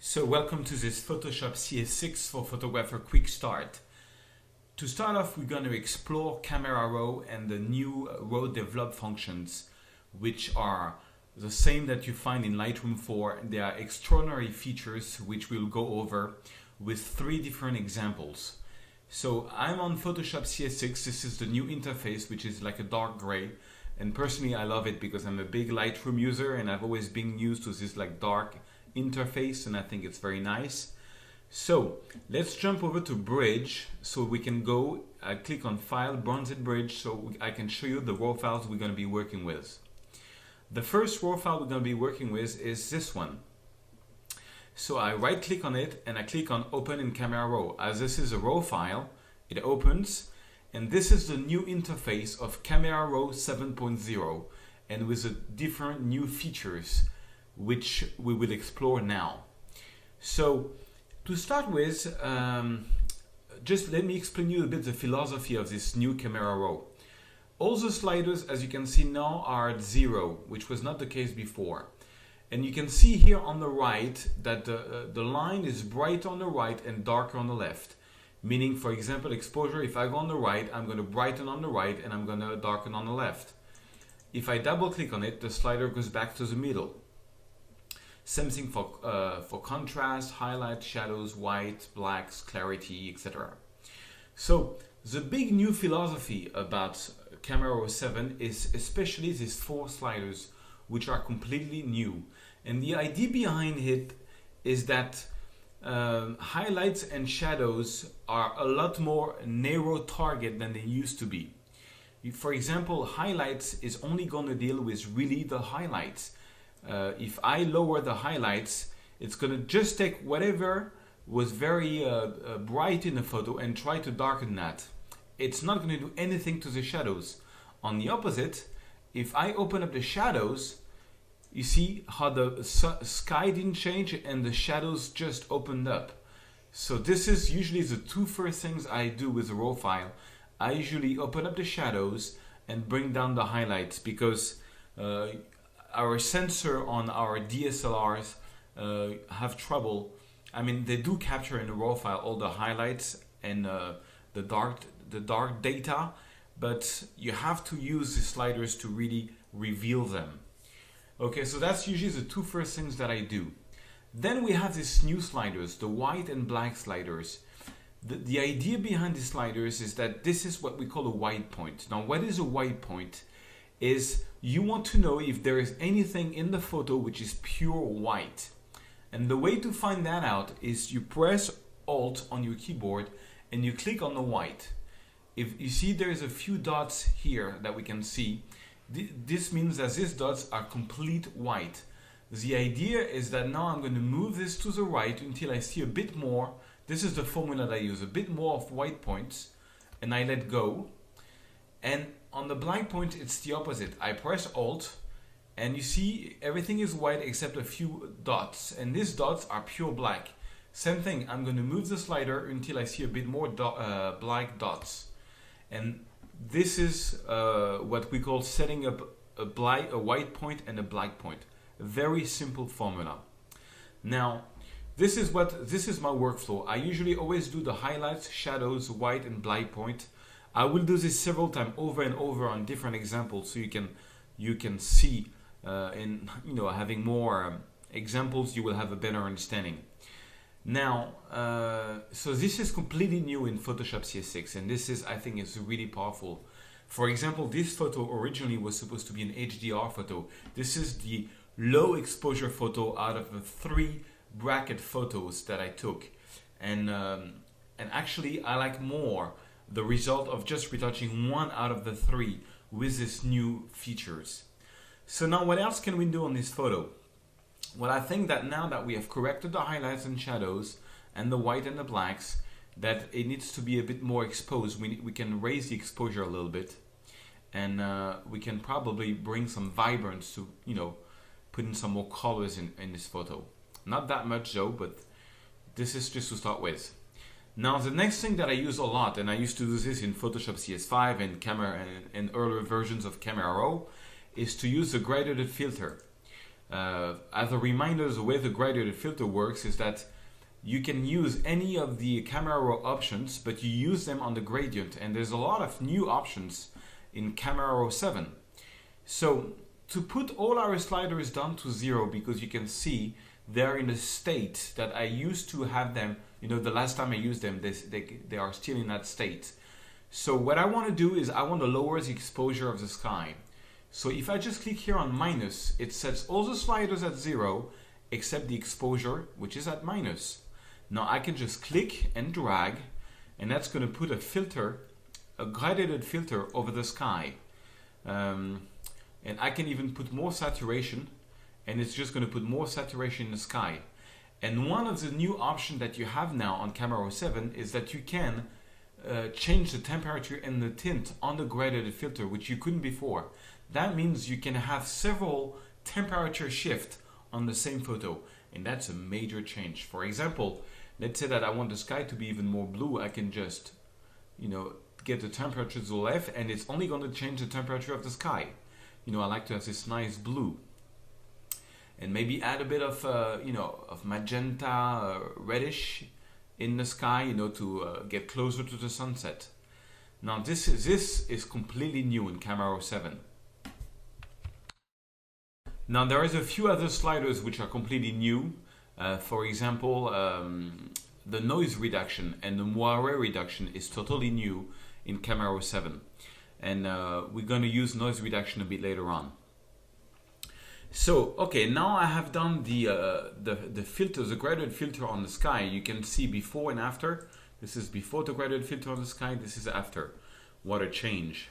So welcome to this Photoshop CS6 for Photographer Quick Start. To start off, we're going to explore Camera Raw and the new Raw Develop functions, which are the same that you find in Lightroom 4. They are extraordinary features which we'll go over with 3 different examples. So I'm on Photoshop CS6. This is the new interface, which is like a dark gray. And personally, I love it because I'm a big Lightroom user and I've always been used to this like dark interface, and I think it's very nice. So let's jump over to Bridge so we can go click on File, Bronzed Bridge, so I can show you the raw files we're going to be working with. The first raw file we're going to be working with is this one. So I right click on it and I click on Open in Camera Raw. As this is a raw file, it opens, and this is the new interface of Camera Raw 7.0, and with the different new features which we will explore now. So to start with, just let me explain you a bit the philosophy of this new Camera Raw. All the sliders, as you can see now, are at 0, which was not the case before. And you can see here on the right that the line is bright on the right and darker on the left. Meaning, for example, exposure, if I go on the right, I'm going to brighten on the right and I'm going to darken on the left. If I double click on it, the slider goes back to the middle. Same thing for contrast, highlight, shadows, white, blacks, clarity, etc. So the big new philosophy about Camera Raw 7 is especially these 4 sliders, which are completely new. And the idea behind it is that highlights and shadows are a lot more narrow target than they used to be. For example, highlights is only going to deal with really the highlights. If I lower the highlights, it's going to just take whatever was very bright in the photo and try to darken that. It's not going to do anything to the shadows. On the opposite, if I open up the shadows, you see how the sky didn't change and the shadows just opened up. So this is usually the 2 first things I do with a raw file. I usually open up the shadows and bring down the highlights because our sensor on our DSLRs have trouble. I mean, they do capture in the raw file all the highlights and the dark data, but you have to use the sliders to really reveal them. Okay, so that's usually the 2 first things that I do. Then we have these new sliders, the white and black sliders. The idea behind the sliders is that this is what we call a white point. Now, what is a white point? Is you want to know if there is anything in the photo which is pure white. And the way to find that out is you press Alt on your keyboard and you click on the white. If you see there is a few dots here that we can see, this means that these dots are complete white. The idea is that now I'm going to move this to the right until I see a bit more. This is the formula that I use, a bit more of white points, and I let go. And on the black point, it's the opposite. I press Alt, and you see everything is white except a few dots, and these dots are pure black. Same thing, I'm going to move the slider until I see a bit more black dots. And this is what we call setting up a white point and a black point. A very simple formula. Now, this is my workflow. I usually always do the highlights, shadows, white and black point. I will do this several times over and over on different examples, so you can see in having more examples, you will have a better understanding. Now, so this is completely new in Photoshop CS6, and this is, I think, is really powerful. For example, this photo originally was supposed to be an HDR photo. This is the low exposure photo out of the 3 bracket photos that I took, and actually I like more the result of just retouching 1 out of the 3 with these new features. So now what else can we do on this photo? Well, I think that now that we have corrected the highlights and shadows and the white and the blacks, that it needs to be a bit more exposed. We can raise the exposure a little bit, and we can probably bring some vibrance to, put in some more colors in this photo. Not that much though, but this is just to start with. Now, the next thing that I use a lot, and I used to do this in Photoshop CS5 and earlier versions of Camera Raw, is to use the gradient filter. As a reminder, the way the gradient filter works is that you can use any of the camera raw options, but you use them on the gradient, and there's a lot of new options in Camera Raw 7. So to put all our sliders down to 0, because you can see they're in a state that I used to have them, you know, the last time I used them, they are still in that state. So what I want to do is I want to lower the exposure of the sky. So if I just click here on minus, it sets all the sliders at 0 except the exposure, which is at minus. Now I can just click and drag, and that's going to put a filter, a gradiated filter over the sky. And I can even put more saturation, and it's just going to put more saturation in the sky. And one of the new options that you have now on Camera Raw 7 is that you can change the temperature and the tint on the gradiated filter, which you couldn't before. That means you can have several temperature shifts on the same photo, and that's a major change. For example, let's say that I want the sky to be even more blue. I can just, you know, get the temperature to the left, and it's only going to change the temperature of the sky. You know, I like to have this nice blue, and maybe add a bit of, you know, of magenta, reddish in the sky, you know, to get closer to the sunset. Now this is completely new in Camera Raw 7. Now there is a few other sliders which are completely new. For example, the noise reduction and the moire reduction is totally new in Camera Raw 7. And we're going to use noise reduction a bit later on. So, okay, now I have done the filter, the gradient filter on the sky. You can see before and after. This is before the gradient filter on the sky. This is after. What a change.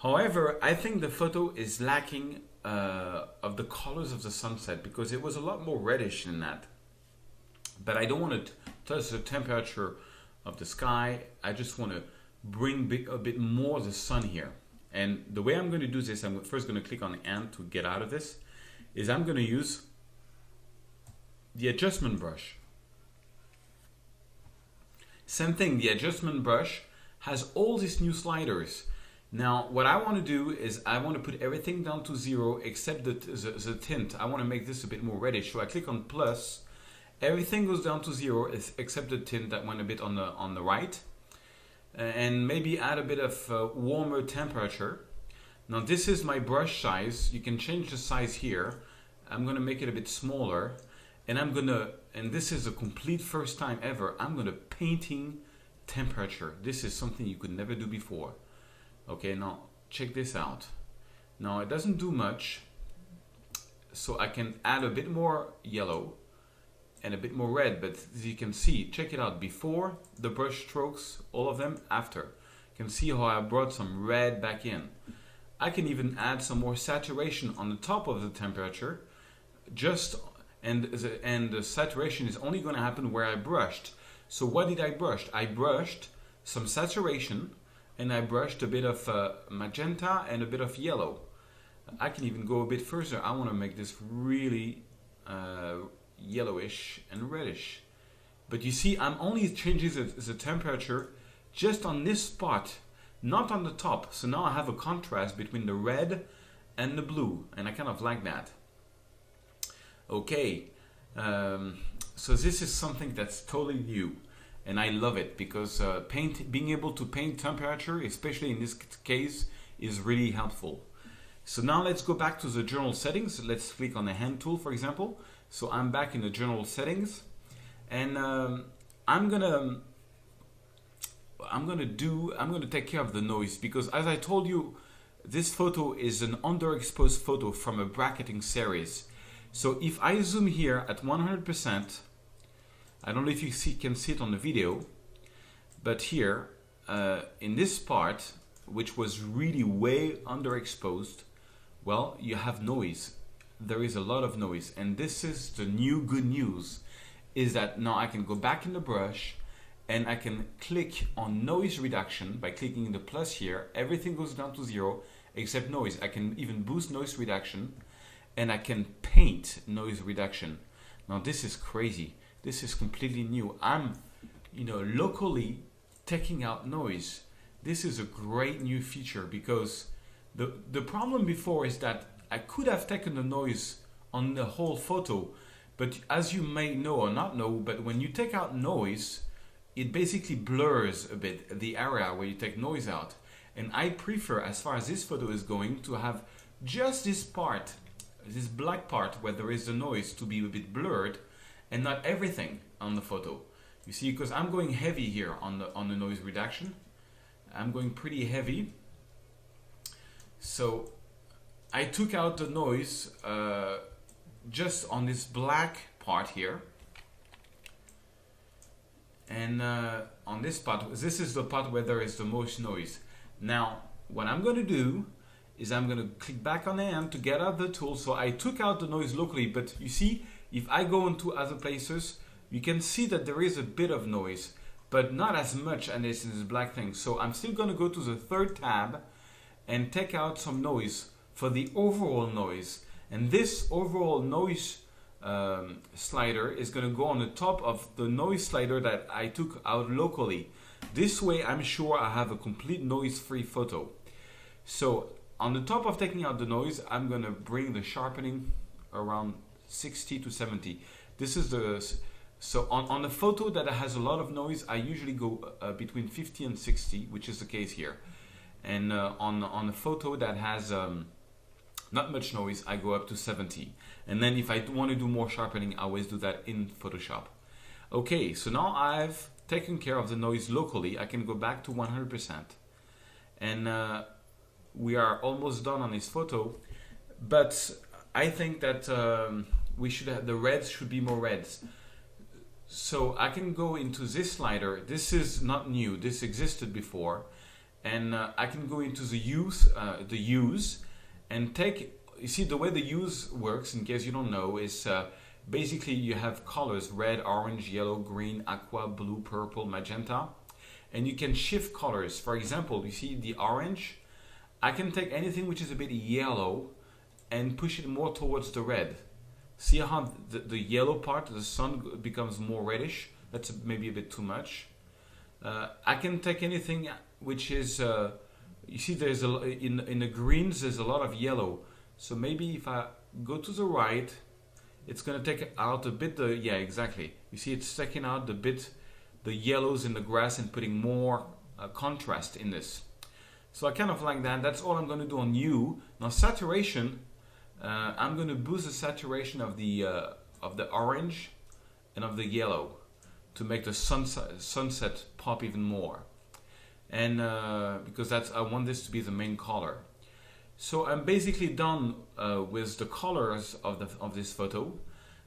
However, I think the photo is lacking of the colors of the sunset, because it was a lot more reddish than that. But I don't want to touch the temperature of the sky. I just want to bring a bit more the sun here. And the way I'm going to do this, I'm first going to click on N to get out of this, is I'm going to use the adjustment brush. Same thing, the adjustment brush has all these new sliders. Now, what I want to do is I want to put everything down to 0 except the tint. I want to make this a bit more reddish. So I click on plus. Everything goes down to 0 except the tint that went a bit on the right. And maybe add a bit of warmer temperature. Now this is my brush size. You can change the size here. I'm going to make it a bit smaller. And I'm going to, and this is a complete first time ever, I'm going to painting temperature. This is something you could never do before. Okay, now check this out. Now it doesn't do much, so I can add a bit more yellow and a bit more red, but as you can see, check it out, before the brush strokes, all of them, after. You can see how I brought some red back in. I can even add some more saturation on the top of the temperature, and the saturation is only going to happen where I brushed. So what did I brush? I brushed some saturation, and I brushed a bit of magenta and a bit of yellow. I can even go a bit further. I want to make this really yellowish and reddish. But you see, I'm only changing the temperature just on this spot, not on the top. So now I have a contrast between the red and the blue, and I kind of like that. Okay, so this is something that's totally new. And I love it, because being able to paint temperature, especially in this case, is really helpful. So now let's go back to the general settings. Let's click on the hand tool, for example. So I'm back in the general settings, and I'm gonna take care of the noise, because as I told you, this photo is an underexposed photo from a bracketing series. So if I zoom here at 100%, I don't know if you can see it on the video, but here, in this part, which was really way underexposed, well, you have noise. There is a lot of noise, and this is the new good news, is that now I can go back in the brush, and I can click on noise reduction by clicking the plus here. Everything goes down to 0 except noise. I can even boost noise reduction, and I can paint noise reduction. Now this is crazy. This is completely new. I'm, locally taking out noise. This is a great new feature, because the problem before is that I could have taken the noise on the whole photo. But as you may know or not know, but when you take out noise, it basically blurs a bit the area where you take noise out. And I prefer, as far as this photo is going, to have just this part, this black part where there is the noise, to be a bit blurred, and not everything on the photo. You see, because I'm going heavy here on the noise reduction. I'm going pretty heavy. So I took out the noise just on this black part here. And on this part, this is the part where there is the most noise. Now, what I'm going to do is I'm going to click back on the hand to get out the tool. So I took out the noise locally, but you see, if I go into other places, you can see that there is a bit of noise, but not as much as this black thing. So I'm still going to go to the third tab and take out some noise for the overall noise. And this overall noise slider is going to go on the top of the noise slider that I took out locally. This way I'm sure I have a complete noise-free photo. So on the top of taking out the noise, I'm going to bring the sharpening around 60 to 70. This is the... So on a photo that has a lot of noise, I usually go between 50 and 60, which is the case here. And on a photo that has not much noise, I go up to 70. And then if I want to do more sharpening, I always do that in Photoshop. Okay, so now I've taken care of the noise locally. I can go back to 100%. And we are almost done on this photo. But I think that we should have, the reds should be more reds. So I can go into this slider. This is not new. This existed before. And I can go into the hues and take, you see the way the hues works, in case you don't know, is basically you have colors: red, orange, yellow, green, aqua, blue, purple, magenta. And you can shift colors. For example, you see the orange. I can take anything which is a bit yellow and push it more towards the red. See how the yellow part, the sun, becomes more reddish? That's maybe a bit too much. I can take anything which is, you see there's in the greens there's a lot of yellow. So maybe if I go to the right, it's going to take out a bit yeah, exactly. You see it's taking out the yellows in the grass and putting more contrast in this. So I kind of like that. That's all I'm going to do on hue. Now saturation, I'm going to boost the saturation of the orange and of the yellow to make the sunset pop even more. And because I want this to be the main color. So I'm basically done with the colors of this photo.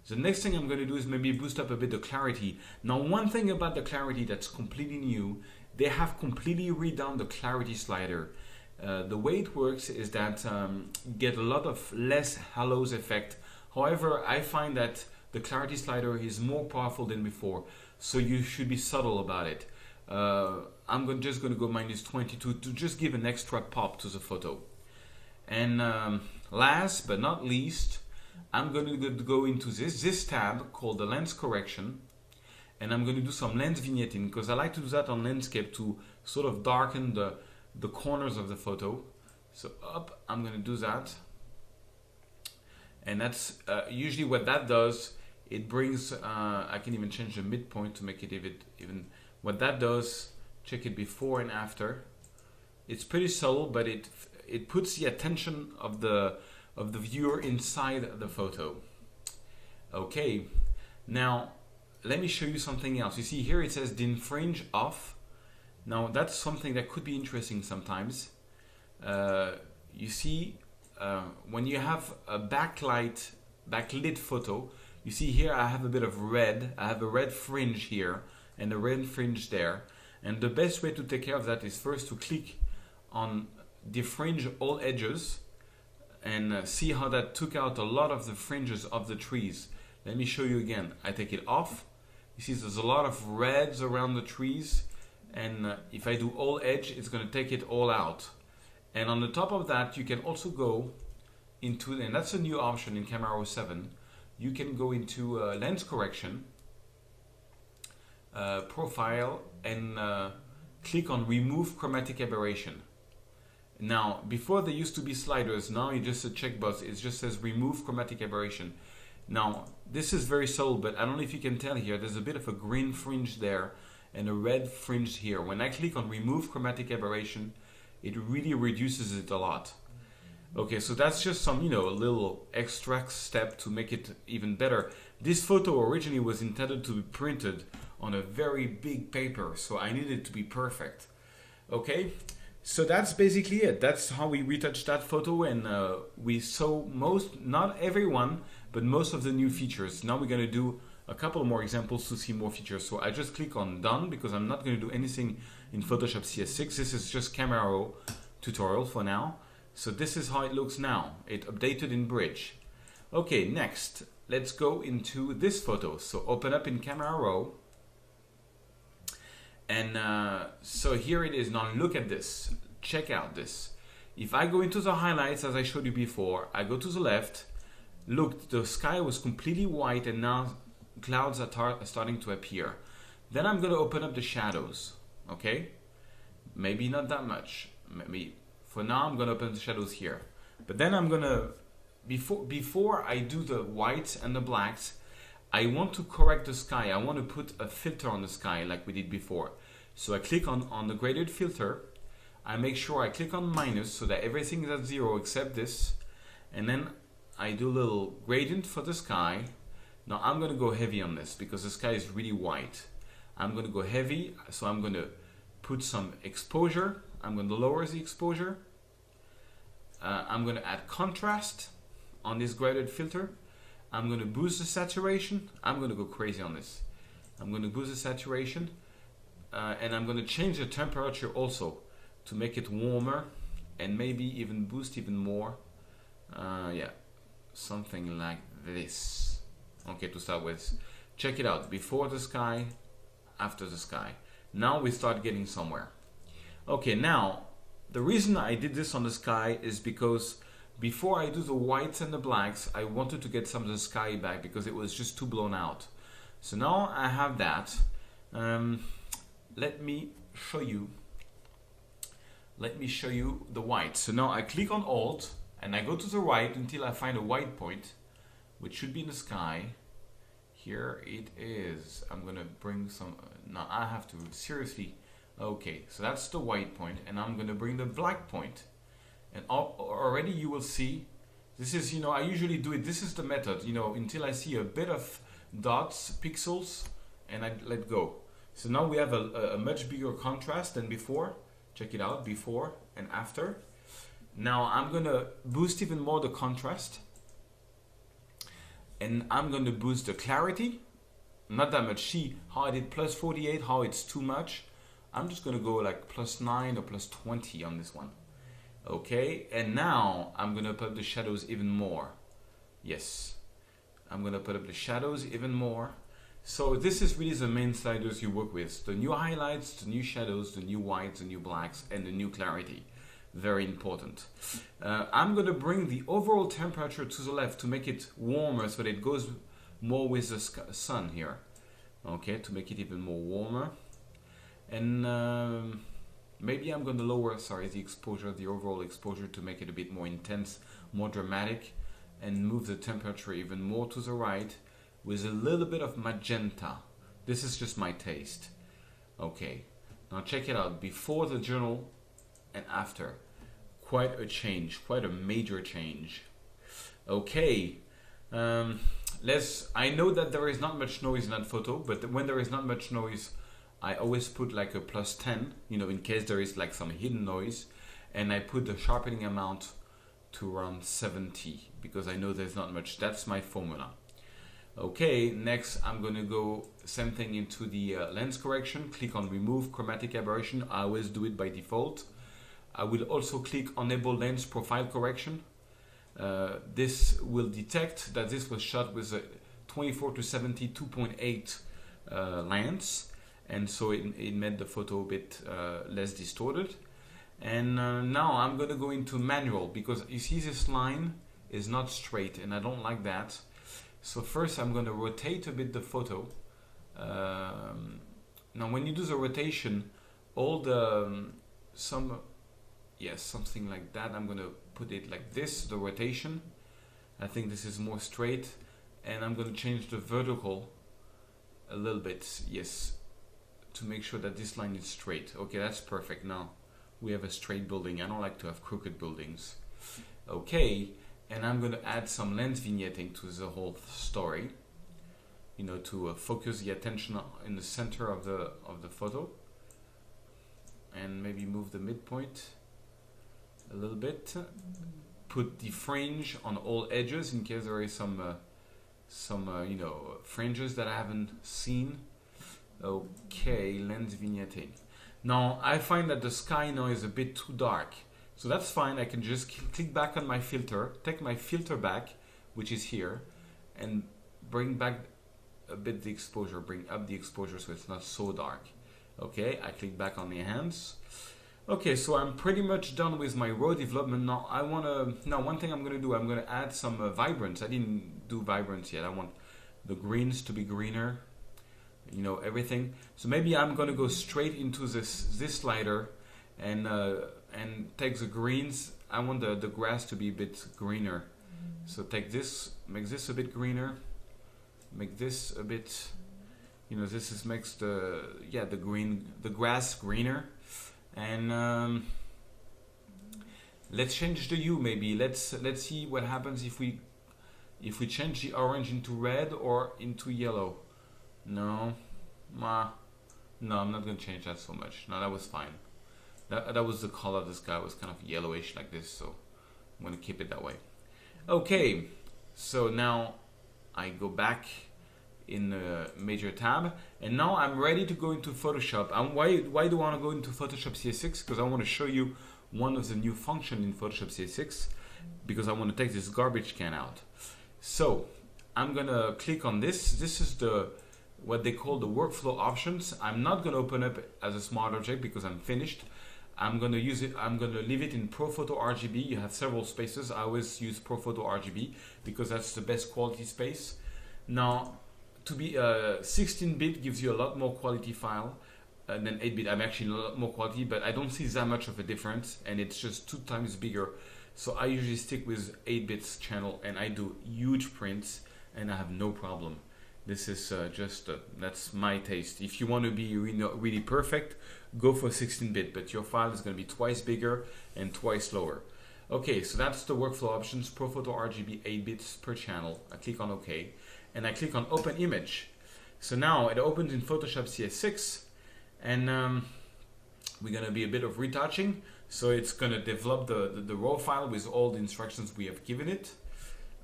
The next thing I'm going to do is maybe boost up a bit the clarity. Now, one thing about the clarity that's completely new, they have completely redone the clarity slider. The way it works is that you get a lot of less halos effect. However, I find that the clarity slider is more powerful than before, so you should be subtle about it. I'm just going to go -22 to just give an extra pop to the photo. And last but not least, I'm going to go into this tab called the lens correction, and I'm going to do some lens vignetting, because I like to do that on landscape to sort of darken the corners of the photo. So up, I'm going to do that, and that's usually what that does. It brings, I can even change the midpoint to make it even. What that does, check it before and after. It's pretty subtle, but it puts the attention of the viewer inside the photo. Okay, now let me show you something else. You see here it says defringe off. Now that's something that could be interesting sometimes. You see, when you have a backlit photo, you see here I have a bit of red. I have a red fringe here and a red fringe there. And the best way to take care of that is first to click on defringe all edges and see how that took out a lot of the fringes of the trees. Let me show you again. I take it off. You see there's a lot of reds around the trees, and if I do all edge, it's going to take it all out. And on the top of that, you can also go into, and that's a new option in Camera Raw 7, you can go into lens correction, profile, and click on remove chromatic aberration. Now, before there used to be sliders, now it's just a checkbox. It just says remove chromatic aberration. Now, this is very subtle, but I don't know if you can tell here, there's a bit of a green fringe there and a red fringe here. When I click on remove chromatic aberration, it really reduces it a lot. Okay, so that's just some, a little extra step to make it even better. This photo originally was intended to be printed on a very big paper, so I needed it to be perfect. Okay, so that's basically it. That's how we retouched that photo, and we saw not everyone, but most of the new features. Now we're going to do a couple more examples to see more features. So I just click on done because I'm not going to do anything in Photoshop CS6. This is just Camera Raw tutorial for now. So this is how it looks now. It updated in Bridge. Okay, next, let's go into this photo. So open up in Camera Raw. And so here it is. Now look at this. Check out this. If I go into the highlights, as I showed you before, I go to the left. Look, the sky was completely white, and now clouds are starting to appear. Then I'm going to open up the shadows. Okay? Maybe not that much. Maybe for now I'm going to open the shadows here. But then I'm going to, before I do the whites and the blacks, I want to correct the sky. I want to put a filter on the sky like we did before. So I click on the gradient filter. I make sure I click on minus so that everything is at 0 except this. And then I do a little gradient for the sky. Now I'm going to go heavy on this because the sky is really white. I'm going to go heavy, so I'm going to put some exposure. I'm going to lower the exposure. I'm going to add contrast on this gradient filter. I'm going to boost the saturation. I'm going to go crazy on this. I'm going to boost the saturation. And I'm going to change the temperature also to make it warmer and maybe even boost even more. Yeah, something like this. Okay, to start with. Check it out. Before the sky, after the sky. Now we start getting somewhere. Okay, now, the reason I did this on the sky is because before I do the whites and the blacks, I wanted to get some of the sky back because it was just too blown out. So now I have that. Let me show you. Let me show you the white. So now I click on Alt and I go to the right until I find a white point, which should be in the sky. Here it is. I'm gonna bring some. Now I have to seriously. Okay, so that's the white point, and I'm gonna bring the black point. And already you will see. This is, I usually do it. This is the method, until I see a bit of dots, pixels, and I let go. So now we have a much bigger contrast than before. Check it out, before and after. Now I'm gonna boost even more the contrast. And I'm going to boost the clarity. Not that much. See how I did plus 48, how it's too much. I'm just going to go like plus 9 or plus 20 on this one. Okay, and now I'm going to put up the shadows even more. Yes, I'm going to put up the shadows even more. So this is really the main sliders you work with. The new highlights, the new shadows, the new whites, the new blacks, and the new clarity. Very important. I'm going to bring the overall temperature to the left to make it warmer so that it goes more with the sun here. Okay, to make it even more warmer. And maybe I'm going to lower, the exposure, the overall exposure to make it a bit more intense, more dramatic, and move the temperature even more to the right with a little bit of magenta. This is just my taste. Okay, now check it out. Before the journal and after, quite a change, quite a major change. Okay, I know that there is not much noise in that photo, but when there is not much noise, I always put like a plus 10, in case there is like some hidden noise, and I put the sharpening amount to around 70 because I know there's not much. That's my formula. Okay, next I'm going to go same thing into the lens correction. Click on remove chromatic aberration. I always do it by default. I will also click enable lens profile correction. This will detect that this was shot with a 24 to 70 2.8 lens, and so it made the photo a bit less distorted. And now I'm going to go into manual because you see this line is not straight and I don't like that. So first I'm going to rotate a bit the photo. Now when you do the rotation, all the yes, something like that. I'm gonna put it like this, the rotation. I think this is more straight, and I'm gonna change the vertical a little bit, yes, to make sure that this line is straight. Okay, that's perfect. Now we have a straight building. I don't like to have crooked buildings. Okay, and I'm gonna add some lens vignetting to the whole story, you know, to focus the attention in the center of the photo, and maybe move the midpoint a little bit. Put the fringe on all edges in case there is some you know, fringes that I haven't seen. Okay, lens vignetting. Now I find that the sky now is a bit too dark, so that's fine. I can just click back on my filter, take my filter back, which is here, and bring back a bit the exposure, bring up the exposure so it's not so dark. Okay, I click back on the hands. Okay, so I'm pretty much done with my raw development. Now one thing I'm gonna do, I'm gonna add some vibrance. I didn't do vibrance yet. I want the greens to be greener, you know, everything. So maybe I'm gonna go straight into this slider and take the greens. I want the grass to be a bit greener. So take this, make this a bit greener, make this a bit, you know, makes the grass greener. And let's change the hue. Maybe let's see what happens if we change the orange into red or into yellow. No, I'm not gonna change that so much. No, that was fine. That was the color of the sky, was kind of yellowish like this, so I'm gonna keep it that way. Okay, so now I go back in the major tab, and now I'm ready to go into Photoshop. And why do I want to go into Photoshop CS6? Because I want to show you one of the new functions in Photoshop CS6, because I want to take this garbage can out. So I'm gonna click on this. This is what they call the workflow options. I'm not gonna open up as a smart object because I'm finished. I'm gonna leave it in ProPhoto RGB. You have several spaces. I always use ProPhoto RGB because that's the best quality space. Now, to be 16-bit gives you a lot more quality file than 8-bit. I'm actually a lot more quality, but I don't see that much of a difference, and it's just 2 times bigger. So I usually stick with 8-bits channel, and I do huge prints, and I have no problem. This is that's my taste. If you want to be really perfect, go for 16-bit, but your file is going to be twice bigger and twice lower. Okay, so that's the workflow options. ProPhoto RGB 8 bits per channel. I click on OK, and I click on Open Image. So now it opens in Photoshop CS6, and we're going to be a bit of retouching. So it's going to develop the raw file with all the instructions we have given it.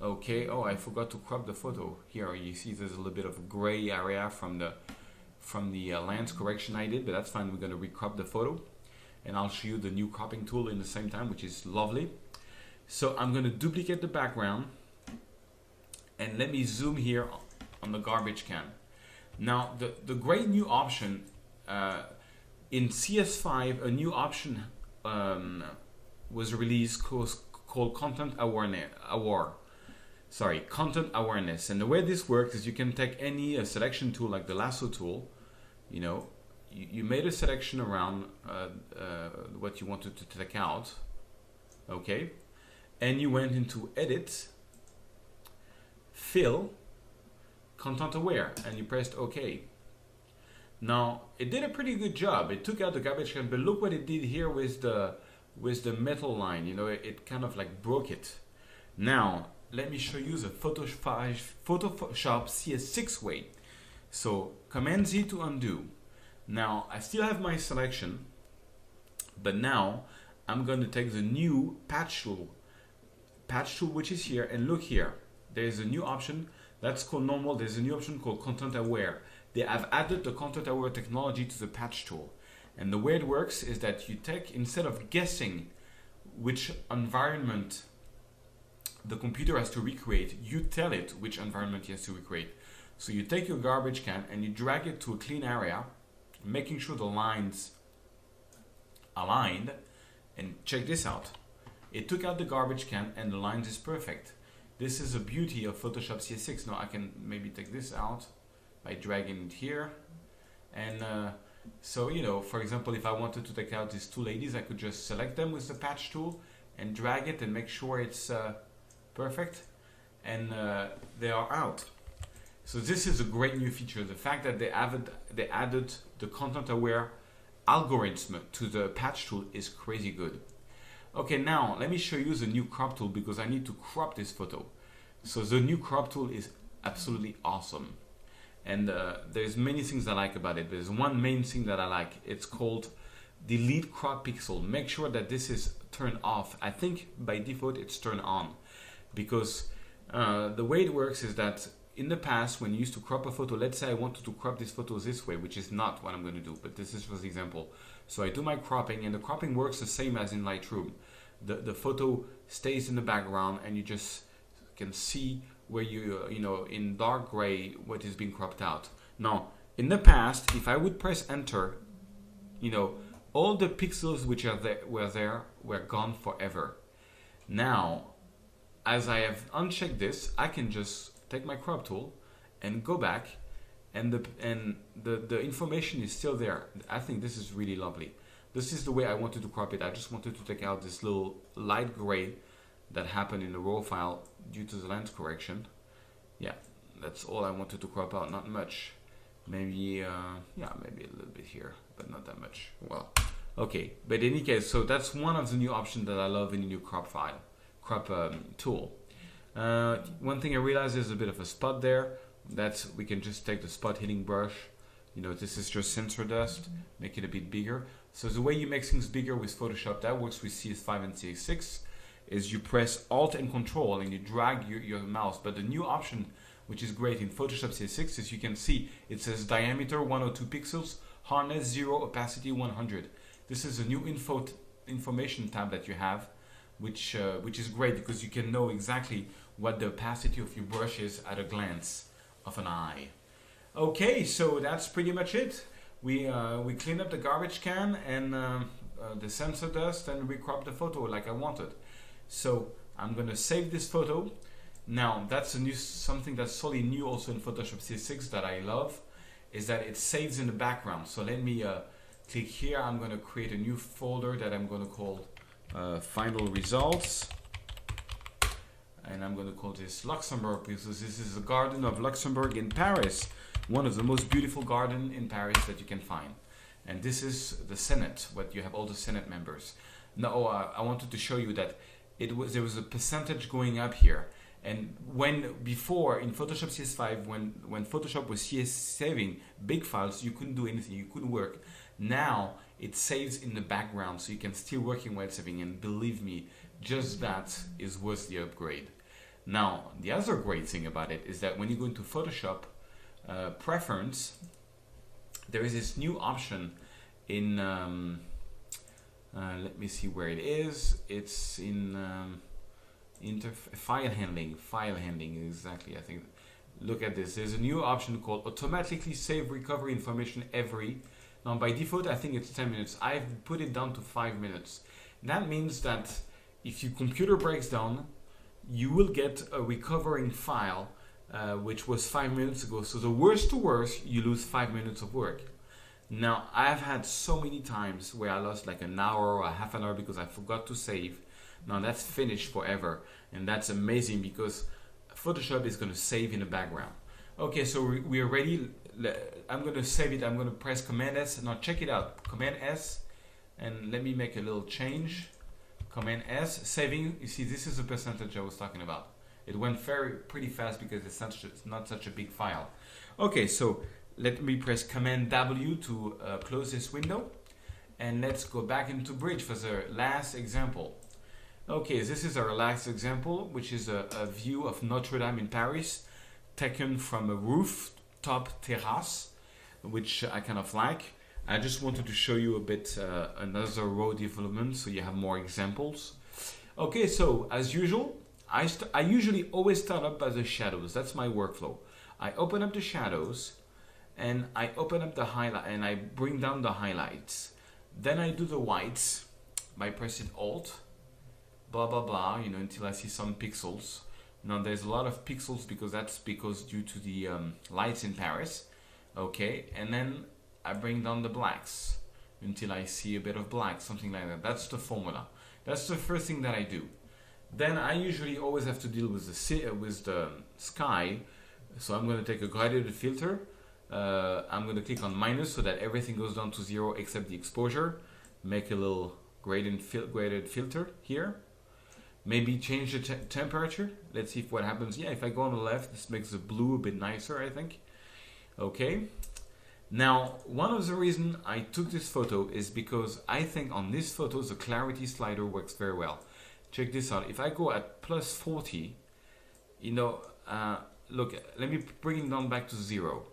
Okay, oh, I forgot to crop the photo. Here you see there's a little bit of a gray area from the lens correction I did, but that's fine. We're going to recrop the photo, and I'll show you the new cropping tool in the same time, which is lovely. So I'm going to duplicate the background, and let me zoom here on the garbage can. Now the great new option in CS5, a new option was released called Content Awareness. And the way this works is you can take any selection tool like the lasso tool. You know, you made a selection around what you wanted to take out, okay, and you went into Edit, Fill, Content Aware, and you pressed OK. Now it did a pretty good job. It took out the garbage can, but look what it did here with the metal line. You know, it kind of like broke it. Now let me show you the Photoshop CS6 way. So Command Z to undo. Now I still have my selection, but now I'm going to take the new patch tool which is here, and look here. There's a new option that's called normal. There's a new option called Content Aware. They have added the Content Aware technology to the patch tool. And the way it works is that you take, instead of guessing which environment the computer has to recreate, you tell it which environment it has to recreate. So you take your garbage can and you drag it to a clean area, making sure the lines aligned, and check this out. It took out the garbage can and the lines is perfect. This is a beauty of Photoshop CS6. Now I can maybe take this out by dragging it here, and So, you know, for example, if I wanted to take out these two ladies, I could just select them with the patch tool and drag it and make sure it's perfect. And they are out. So this is a great new feature. The fact that they added the content-aware algorithm to the patch tool is crazy good. Okay, now let me show you the new crop tool because I need to crop this photo. So the new crop tool is absolutely awesome. And there's many things I like about it. There's one main thing that I like. It's called delete crop pixel. Make sure that this is turned off. I think by default it's turned on because the way it works is that in the past when you used to crop a photo, let's say I wanted to crop this photo this way, which is not what I'm going to do, but this is for the example. So I do my cropping and the cropping works the same as in Lightroom. The photo stays in the background and you just can see where you know, in dark gray what is being cropped out. Now, in the past, if I would press enter, you know, all the pixels which were gone forever. Now, as I have unchecked this, I can just take my crop tool and go back and the information is still there. I think this is really lovely. This is the way I wanted to crop it. I just wanted to take out this little light gray that happened in the raw file due to the lens correction. Yeah, that's all I wanted to crop out, not much. Maybe, yeah, maybe a little bit here, but not that much. Well, okay, but in any case, so that's one of the new options that I love in the new crop tool. One thing I realized is a bit of a spot there. That's, we can just take the spot hitting brush. You know, this is just sensor dust, make it a bit bigger. So the way you make things bigger with Photoshop, that works with CS5 and CS6, is you press Alt and Control and you drag your mouse. But the new option, which is great in Photoshop CS6, is you can see it says diameter 102 pixels, hardness 0, opacity 100. This is a new information tab that you have, which is great because you can know exactly what the opacity of your brush is at a glance of an eye. Okay, so that's pretty much it. We cleaned up the garbage can and the sensor dust and recrop the photo like I wanted. So I'm gonna save this photo. Now that's something that's solely new also in Photoshop CS6 that I love, is that it saves in the background. So let me click here. I'm gonna create a new folder that I'm gonna call Final Results. And I'm going to call this Luxembourg because this is the Garden of Luxembourg in Paris. One of the most beautiful gardens in Paris that you can find. And this is the Senate, what you have all the Senate members. Now I wanted to show you that there was a percentage going up here. And before in Photoshop CS5, when Photoshop was saving big files, you couldn't do anything, you couldn't work. Now it saves in the background, so you can still work while saving. And believe me, just that is worth the upgrade. Now, the other great thing about it is that when you go into Photoshop Preference, there is this new option in, let me see where it is. It's in file handling, exactly, I think. Look at this. There's a new option called Automatically Save Recovery Information Every. Now, by default, I think it's 10 minutes. I've put it down to 5 minutes. That means that if your computer breaks down, you will get a recovering file, which was 5 minutes ago. So the worst to worst, you lose 5 minutes of work. Now, I've had so many times where I lost like an hour or a half an hour because I forgot to save. Now that's finished forever. And that's amazing because Photoshop is going to save in the background. Okay, so we are ready. I'm going to save it. I'm going to press Command S. Now check it out. Command S. And let me make a little change. Command S, saving. You see, this is the percentage I was talking about. It went pretty fast because it's not such a big file. Okay, so let me press Command W to close this window. And let's go back into Bridge for the last example. Okay, this is our last example, which is a view of Notre Dame in Paris, taken from a rooftop terrace, which I kind of like. I just wanted to show you a bit another row development so you have more examples. Okay, so as usual, I usually always start up by the shadows. That's my workflow. I open up the shadows and I open up the highlight and I bring down the highlights. Then I do the whites by pressing Alt, blah blah blah, you know, until I see some pixels. Now there's a lot of pixels because due to the lights in Paris. Okay, and then I bring down the blacks until I see a bit of black, something like that. That's the formula. That's the first thing that I do. Then I usually always have to deal with the sky, so I'm going to take a gradient filter. I'm going to click on minus so that everything goes down to 0 except the exposure. Make a little gradient filter here. Maybe change the temperature. Let's see what happens. Yeah, if I go on the left, this makes the blue a bit nicer, I think. Okay. Now, one of the reasons I took this photo is because I think on this photo the clarity slider works very well. Check this out. If I go at plus 40, you know, look, let me bring it down back to 0.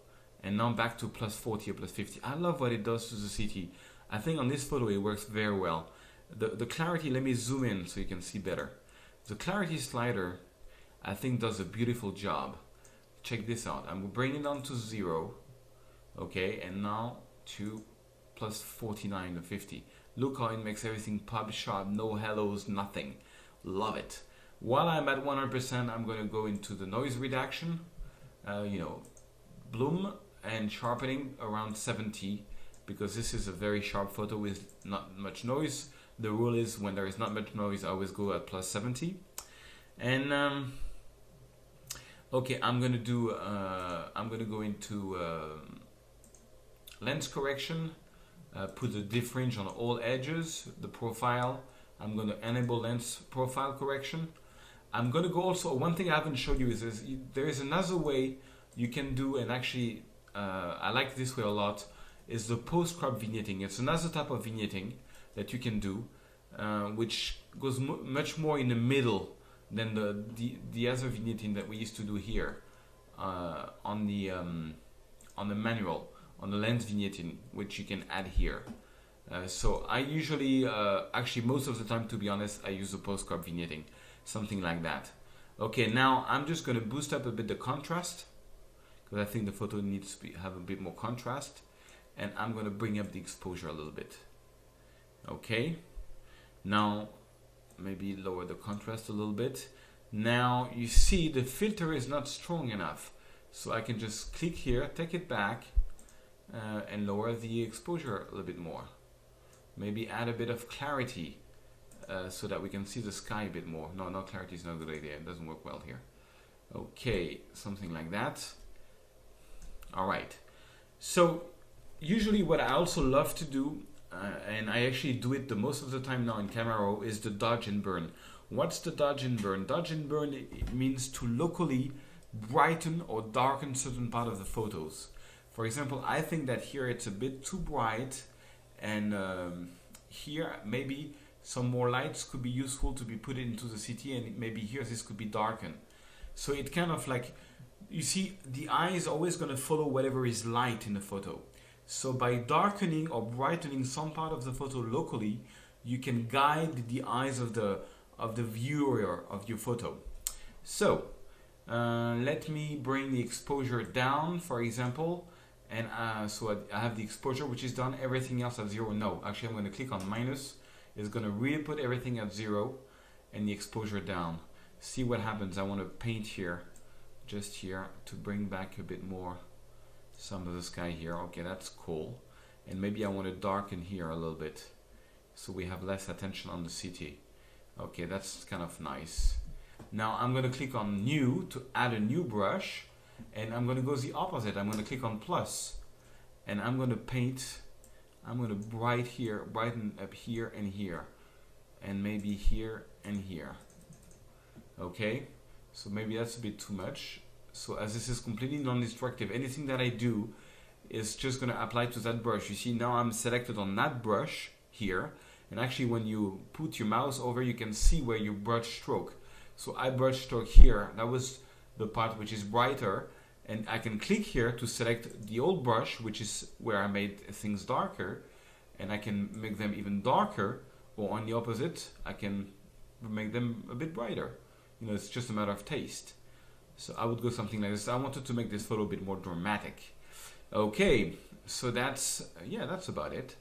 And now back to plus 40 or plus 50. I love what it does to the city. I think on this photo it works very well. The clarity, let me zoom in so you can see better. The clarity slider, I think, does a beautiful job. Check this out. I'm bringing it down to 0. Okay, and now to plus 49 or 50. Look how it makes everything pop sharp, no halos, nothing. Love it. While I'm at 100%, I'm going to go into the noise reduction, bloom and sharpening around 70, because this is a very sharp photo with not much noise. The rule is when there is not much noise, I always go at plus 70. And okay, I'm going to go into lens correction, put the difference on all edges, the profile. I'm going to enable lens profile correction. I'm going to go also, one thing I haven't showed you is there is another way you can do, and actually I like this way a lot, is the post-crop vignetting. It's another type of vignetting that you can do, which goes much more in the middle than the other vignetting that we used to do here on the manual, on the lens vignetting, which you can add here. So I usually, actually most of the time, to be honest, I use the post-crop vignetting, something like that. Okay, now I'm just going to boost up a bit the contrast, because I think the photo needs to have a bit more contrast, and I'm going to bring up the exposure a little bit. Okay, now maybe lower the contrast a little bit. Now you see the filter is not strong enough, so I can just click here, take it back, and lower the exposure a little bit more. Maybe add a bit of clarity so that we can see the sky a bit more. No, clarity is not a good idea. It doesn't work well here. Okay, something like that. All right. So usually what I also love to do, and I actually do it the most of the time now in Camera Raw, is the dodge and burn. What's the dodge and burn? Dodge and burn, it means to locally brighten or darken certain part of the photos. For example, I think that here it's a bit too bright, and here maybe some more lights could be useful to be put into the city, and maybe here this could be darkened. So it kind of like, you see, the eye is always going to follow whatever is light in the photo. So by darkening or brightening some part of the photo locally, you can guide the eyes of the viewer of your photo. So let me bring the exposure down, for example, and so I have the exposure which is done, everything else at 0. No, actually I'm going to click on minus. It's going to really put everything at 0 and the exposure down. See what happens. I want to paint here, just here, to bring back a bit more some of the sky here. Okay, that's cool. And maybe I want to darken here a little bit so we have less attention on the city. Okay, that's kind of nice. Now I'm going to click on new to add a new brush, and I'm going to go the opposite. I'm going to click on plus, and I'm going to paint. I'm going to brighten up here and here, and maybe here and here. Okay, so maybe that's a bit too much. So as this is completely non-destructive, anything that I do is just going to apply to that brush. You see, now I'm selected on that brush here, and actually when you put your mouse over, you can see where you brush stroke. So I brush stroke here. That was the part which is brighter, and I can click here to select the old brush, which is where I made things darker, and I can make them even darker, or on the opposite, I can make them a bit brighter. You know, it's just a matter of taste. So I would go something like this. I wanted to make this photo a bit more dramatic. Okay, so that's about it.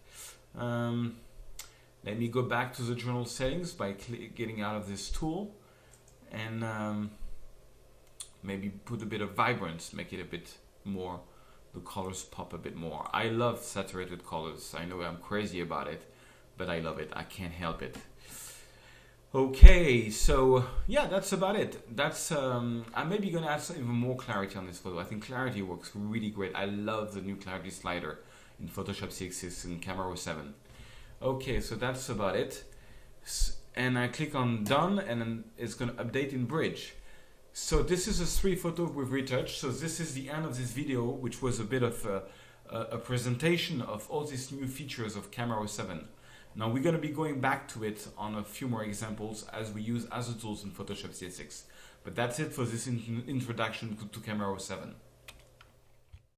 Let me go back to the journal settings by getting out of this tool, and maybe put a bit of vibrance, make it a bit more the colors pop a bit more. I love saturated colors. I know I'm crazy about it, but I love it. I can't help it. Okay, so yeah, that's about it. That's I'm maybe gonna add some even more clarity on this photo. I think clarity works really great. I love the new clarity slider in Photoshop CS6 and Camera 7. Okay, so that's about it. And I click on done, and then it's gonna update in Bridge. So this is a 3 photo with retouch. So this is the end of this video, which was a bit of a presentation of all these new features of Camera 7. Now we're going to be going back to it on a few more examples as we use other tools in Photoshop CS6. But that's it for this introduction to Camera 7.